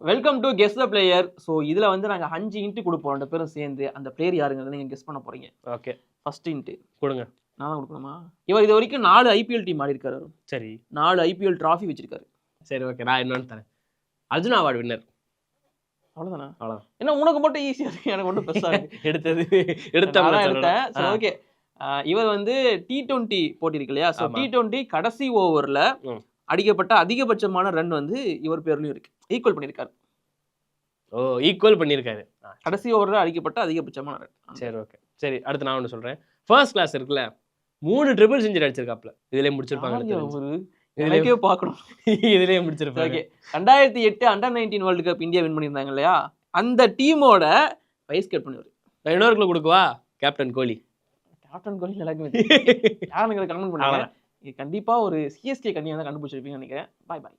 Welcome to guess the player. So இதில் வந்து நாங்கள் 5 இன்ட்டு கொடுப்போம் 2 பேரும் சேர்ந்து. அந்த பிளேயர் யாருங்கிறத நீங்கள் கெஸ் பண்ண போறீங்க. ஓகே, ஃபர்ஸ்ட் இன்ட்டு கொடுங்க. நான் தான் கொடுக்கணுமா? இவர் இது வரைக்கும் 4 ஐபிஎல் டீம் ஆடி இருக்காரு. சரி 4 ஐபிஎல் டிராஃபி வச்சிருக்காரு. சரி ஓகே, நான் இன்னொன்று தரேன். Arjuna award winner. அவ்வளோதானா? அவ்வளோதான். ஏன்னா உனக்கு மட்டும் ஈஸியாக இருக்கு, எனக்கு ஒன்றும் பெருசாக இருக்கு. எடுத்தேன். சரி ஓகே. இவர் வந்து T20 போட்டி இருக்கு இல்லையா? ஸோ ஆமா. T20 கடைசி ஓவரில் ம். அடிக்கப்பட்ட அதிகபட்சமான ரன் வந்து இவர் பேர்லயும் இருக்கு. ஈக்குவல் பண்ணியிருக்காரு. ஓ, ஈக்குவல் பண்ணியிருக்காரு. கடைசி ஓவரில் அடிக்கப்பட்ட அதிகபட்சமான ரன். சரி ஓகே. சரி, அடுத்து நான் ஒன்று சொல்கிறேன். ஃபர்ஸ்ட் கிளாஸ் இருக்குல்ல, 3 ட்ரிபிள் செஞ்சுரி அடிச்சிருக்காப்ல. இதுலேயே முடிச்சிருப்பாங்க. ஒரு எனக்கே பார்க்கணும். இதுலேயே முடிச்சிருப்பாங்க. Okay, 2008 under 19 world cup India win பண்ணியிருந்தாங்க இல்லையா? அந்த டீமோட வைஸ் கேப்டன் இவர். இன்னொரு கிலோ கொடுக்குவா, கேப்டன் கோலி. கேப்டன் கோலி எல்லாருக்குமே யாருன்னு கமெண்ட் பண்ணுவாங்க. கண்டிப்பா ஒரு சிஎஸ்கே கண்டிப்பா தான் கண்டுபிடிச்சிருப்பீங்கன்னு நினைக்கிறேன். பாய் பாய்.